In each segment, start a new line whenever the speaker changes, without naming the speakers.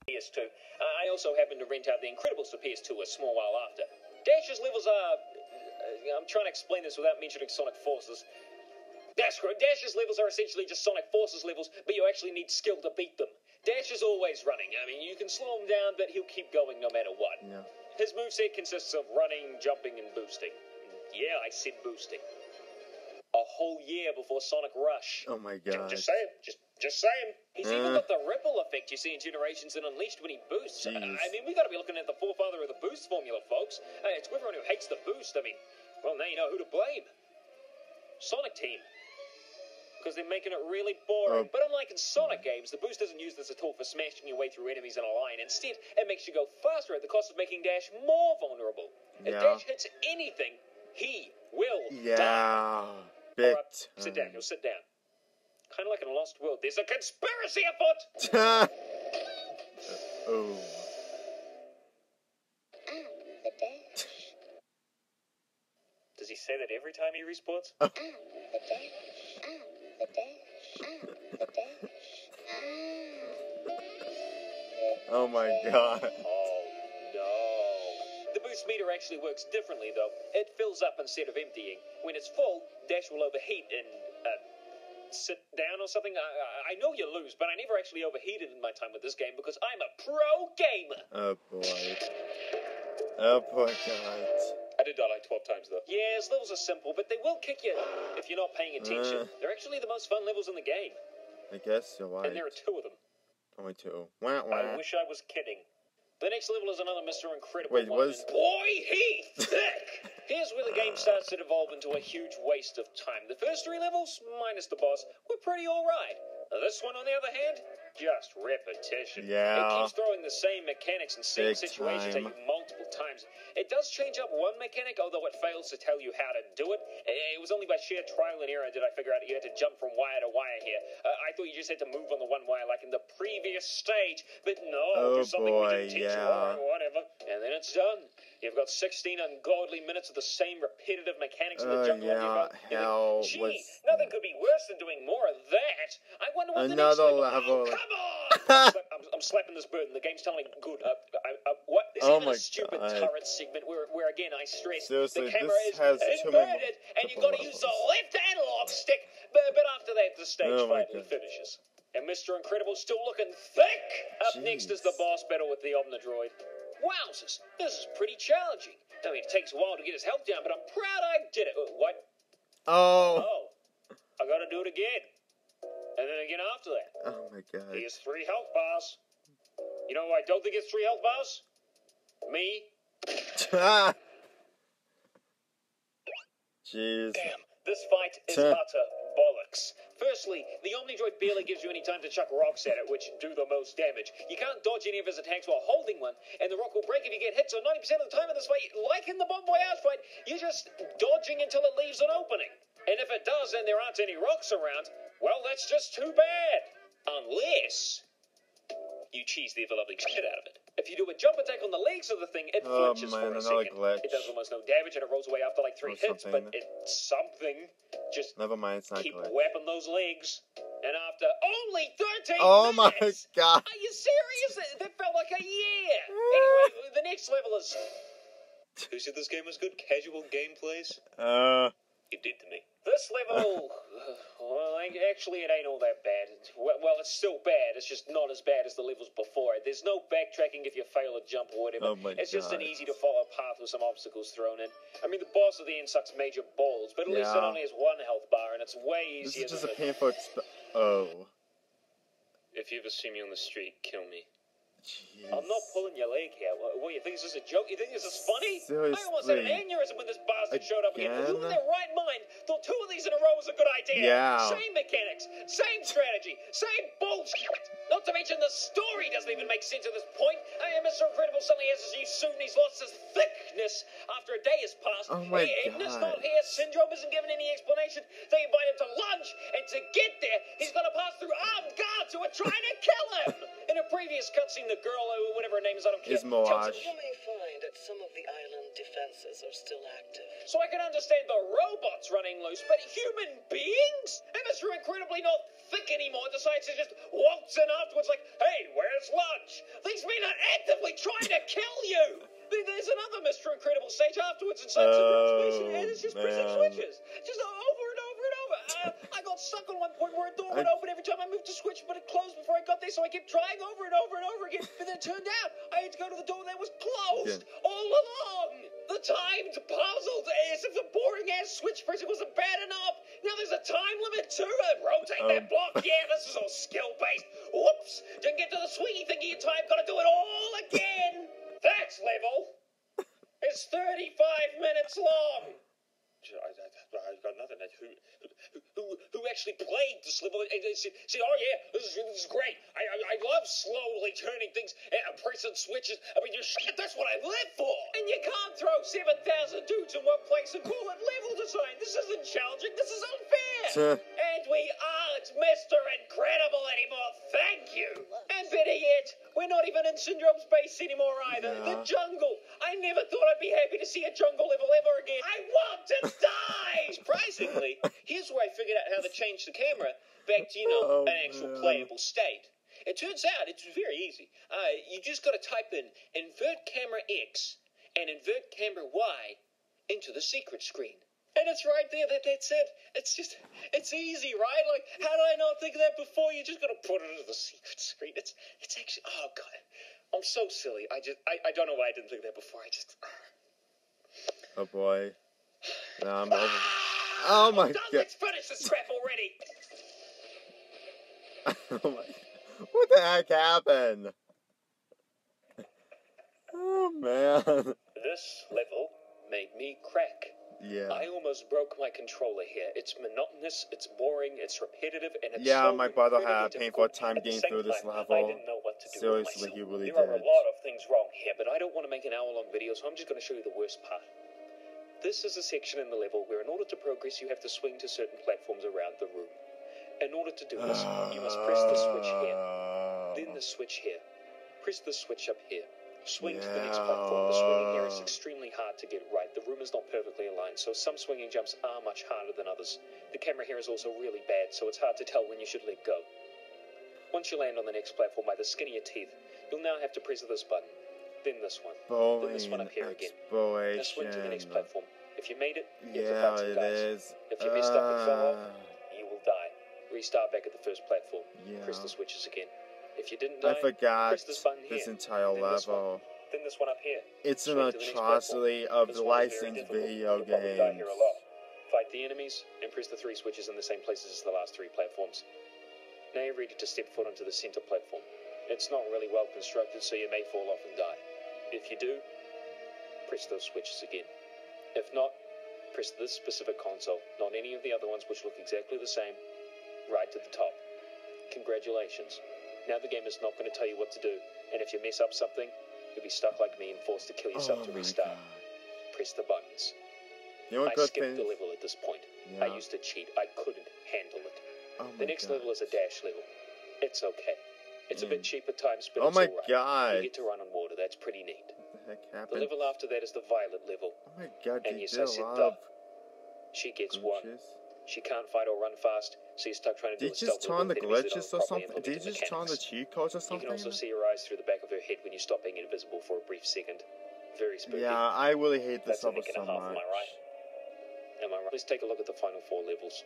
PS2. I also happened to rent out The Incredibles for PS2 a small while after. Dash's levels are... I'm trying to explain this without mentioning Sonic Forces. That's correct. Dash's levels are essentially just Sonic Forces levels, but you actually need skill to beat them. Dash is always running. I mean, you can slow him down, but he'll keep going no matter what.
Yeah.
His moveset consists of running, jumping, and boosting. Yeah, I said boosting. A whole year before Sonic Rush.
Oh my god.
Just saying. Just saying. He's even got the ripple effect you see in Generations and Unleashed when he boosts.
Jeez.
I mean, we gotta be looking at the forefather of the boost formula, folks. It's everyone who hates the boost. I mean, well, now you know who to blame. Sonic Team. Because they're making it really boring. But unlike in Sonic games, the boost doesn't use this at all for smashing your way through enemies in a line. Instead, it makes you go faster at the cost of making Dash more vulnerable. If Dash hits anything, he will die.
Big
sit down. You'll sit down. Kind of like in a Lost World. There's a conspiracy afoot!
Oh.
The Dash.
Does he say that every time he respawns?
The Dash. The Dash. The Dash.
Oh my god.
Oh, no. The boost meter actually works differently, though. It fills up instead of emptying. When it's full, Dash will overheat and, sit down or something. I know you lose, but I never actually overheated in my time with this game because I'm a pro gamer.
Oh boy. Oh boy, god.
I did die like 12 times, though. Yeah, his levels are simple, but they will kick you if you're not paying attention. They're actually the most fun levels in the game.
I guess you're right.
And there are 2 of them.
Only 2. Wah, wah.
I wish I was kidding. The next level is another Mr. Incredible
Wait,
one.
was...
Boy, he thick! Here's where the game starts to devolve into a huge waste of time. The first 3 levels, minus the boss, were pretty alright. This one, on the other hand, just repetition.
Yeah.
It keeps throwing the same mechanics and same situations at you multiple times. It does change up one mechanic, although it fails to tell you how to do it. It was only by sheer trial and error did I figure out that you had to jump from wire to wire here. I thought you just had to move on the one wire like in the previous stage, but no, just something we didn't teach you or whatever. And then it's done. You've got 16 ungodly minutes of the same repetitive mechanics in the jungle. Gee, nothing could be worse than doing more of that. I wonder what the next level... Oh, come on! I'm slapping this bird, and the game's telling me, good. What? There's even a stupid turret segment where again, I stress,
seriously,
the camera is
inverted,
and you've got to use the left analog stick. But after that, the stage finally finishes. And Mr. Incredible's still looking thick! Up next is the boss battle with the Omnidroid. Wowzers, this is pretty challenging. I mean, it takes a while to get his health down, but I'm proud I did it. What?
Oh,
I gotta do it again. And then again after that.
Oh my god.
He has 3 health bars. You know who I don't think it's 3 health bars? Me.
Jeez.
Damn, this fight is utter bollocks. Firstly, the Omnidroid barely gives you any time to chuck rocks at it, which do the most damage. You can't dodge any of his attacks while holding one, and the rock will break if you get hit, so 90% of the time in this fight, like in the Bon Voyage fight, you're just dodging until it leaves an opening. And if it does and there aren't any rocks around, well, that's just too bad. Unless you cheese the ever-lovely shit out of it. If you do a jump attack on the legs of the thing, it flinches for a second.
Glitch.
It does almost no damage and it rolls away after like 3 hits, but it's something. Just
never mind, it's not
keep
glitch.
whapping those legs. And after only 13
my
minutes,
god.
Are you serious? That felt like a year. Anyway, the next level is... Who said this game was good? Casual gameplays? It did to me. This level, well, actually it ain't all that bad. Well, it's still bad. It's just not as bad as the levels before it. There's no backtracking if you fail a jump or whatever. It's just an easy-to-follow path with some obstacles thrown in. I mean, the boss at the end sucks major balls, but at least it only has 1 health bar, and it's way easier
This is just a painful
If you ever see me on the street, kill me.
Jeez.
I'm not pulling your leg here. What, you think this is a joke? You think this is funny?
Seriously?
I almost had an aneurysm when this bastard showed up again. Who in their right mind thought 2 of these in a row was a good idea?
Yeah.
Same mechanics, same strategy, same bullshit. Not to mention the story doesn't even make sense at this point. Mr. Incredible suddenly has his new suit and he's lost his thickness after a day has passed.
Oh my god.
Ignis not here. Syndrome isn't given any explanation. They invite him to lunch, and to get there, he's got to pass through armed guards who are trying to kill him. In a previous cutscene, the girl, whatever her name is, I don't care.
You may find that some of the island defenses
defenses are still active.
So I can understand the robots running loose, but human beings? And Mr. Incredibly not thick anymore decides to just waltz in afterwards like, hey, where's lunch? These men are actively trying to kill you! There's another Mr. Incredible stage afterwards inside Superman's station, and it's just pressing switches. Just over and over and over. I got stuck on one point where a door would open every time I moved to switch, but it closed before I got there, so I kept trying over and over and over again. But then it turned out I had to go to the door that was closed all along. The timed puzzles, as if the boring-ass switch pressing wasn't bad enough. Now there's a time limit to it. Rotate that block. Yeah, this is all skill-based. Whoops. Didn't get to the swingy thingy in time. Gotta do it all again. That's level. It's 35 minutes long. I got nothing. Who actually played this level? See, oh yeah, this is great. I love slowly turning things and pressing switches. I mean, that's what I live for. And you can't throw 7,000 dudes in one place and call it level design. This isn't challenging. This is unfair. And we aren't Mr. Incredible anymore. Thank you. And better yet, we're not even in Syndrome Space anymore either. The jungle. I never thought I'd be happy to see a jungle level ever again. I want to die. Surprisingly, here's where I figured out how to change the camera back to, an actual playable state. It turns out it's very easy. You just got to type in invert camera X and invert camera Y into the secret screen. And it's right there. That's it. It's easy, right? Like, how did I not think of that before? You just got to put it into the secret screen. It's actually, oh, God. I'm so silly. I don't know why I didn't think of that before.
Oh, boy. No, I'm over. Oh, my God.
Let's finish this crap already.
Oh, my. What the heck happened? Oh, man.
This level made me crack.
Yeah.
I almost broke my controller here. It's monotonous, it's boring, it's repetitive, and it's
my brother had a painful time getting through this level.
I didn't know what to do.
Seriously, he really did.
There are a lot of things wrong here, but I don't want to make an hour-long video, so I'm just going to show you the worst part. This is a section in the level where in order to progress, you have to swing to certain platforms around the room. In order to do this, you must press the switch here, then the switch here. Press the switch up here. Swing to the next platform. The swinging here is extremely hard to get right. The room is not perfectly aligned, so some swinging jumps are much harder than others. The camera here is also really bad, so it's hard to tell when you should let go. Once you land on the next platform by the skin of your teeth, you'll now have to press this button, then this one, then this one up here again. Now swing to the next platform. If you made it, here's a bouncing dice. If you messed up and fell off, you will die. Restart back at the first platform. Press the switches again. If you didn't die,
I forgot
press this button here.
this entire level.
Then this one up here.
It's an atrocity of the licensed video games.
Fight the enemies and press the 3 switches in the same places as the last 3 platforms. Now you're ready to step foot onto the center platform. It's not really well constructed, so you may fall off and die. If you do, press those switches again. If not, press this specific console, not any of the other ones which look exactly the same, right to the top. Congratulations. Now the game is not going to tell you what to do, and if you mess up something, you'll be stuck like me and forced to kill yourself to restart. Press the buttons. I skipped the level at this point. I used to cheat. I couldn't handle it. The next level is a dash level. It's okay. It's a bit cheap at times, but it's alright. You get to run on water. That's pretty neat.
What the heck happened?
The level after that is the violet level.
Oh my God,
and yes, I said she gets glitches. 1. She can't fight or run fast, so you're stuck trying to do a stealth.
Did you just turn the glitches or something? Did you just turn the cheat codes or something?
You can also see her eyes through the back of her head when you stop being invisible for a brief second. Very spooky.
Yeah, I really hate this level so much.
Am I right? Am I right? Let's take a look at the final 4 levels.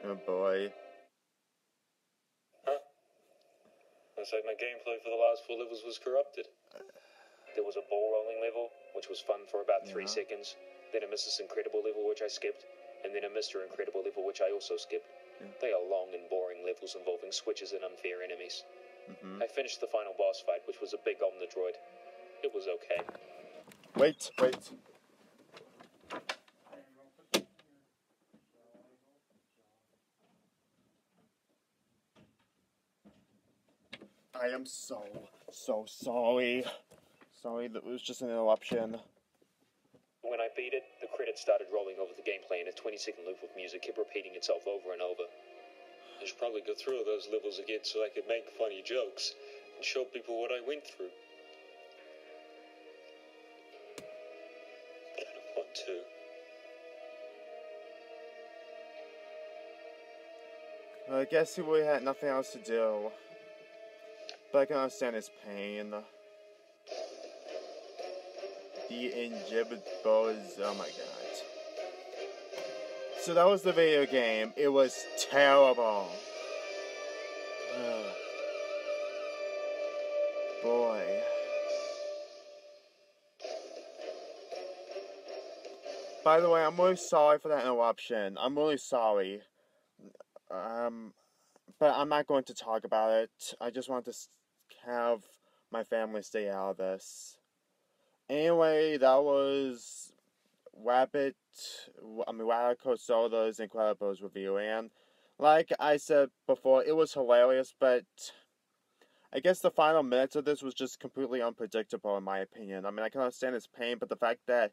Oh boy.
Huh? Looks like my gameplay for the last 4 levels was corrupted. There was a ball rolling level, which was fun for about 3 seconds. Then a Mrs. Incredible level, which I skipped. And then a Mr. Incredible level, which I also skipped. They are long and boring levels involving switches and unfair enemies. I finished the final boss fight, which was a big Omnidroid. It was okay.
Wait. I am so sorry. Sorry, that was just an interruption.
When I beat it, the credits started rolling over the gameplay and a 20-second loop of music kept repeating itself over and over. I should probably go through those levels again so I could make funny jokes and show people what I went through. too.
I guess he really had nothing else to do. But I can understand his pain. The injibitors, oh my god. So that was the video game. It was terrible. Boy. By the way, I'm really sorry for that interruption. I'm really sorry. But I'm not going to talk about it. I just want to have my family stay out of this. Anyway, that was RadicalSoda's Incredibles review, and like I said before, it was hilarious, but I guess the final minutes of this was just completely unpredictable in my opinion. I mean, I can understand his pain, but the fact that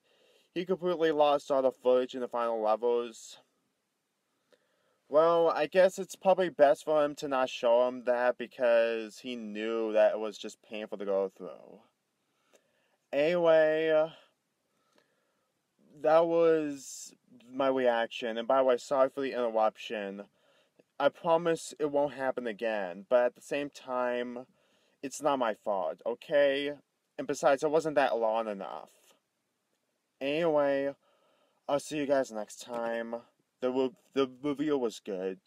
he completely lost all the footage in the final levels, well, I guess it's probably best for him to not show him that because he knew that it was just painful to go through. Anyway, that was my reaction. And by the way, sorry for the interruption. I promise it won't happen again. But at the same time, it's not my fault, okay? And besides, it wasn't that long enough. Anyway, I'll see you guys next time. The review was good.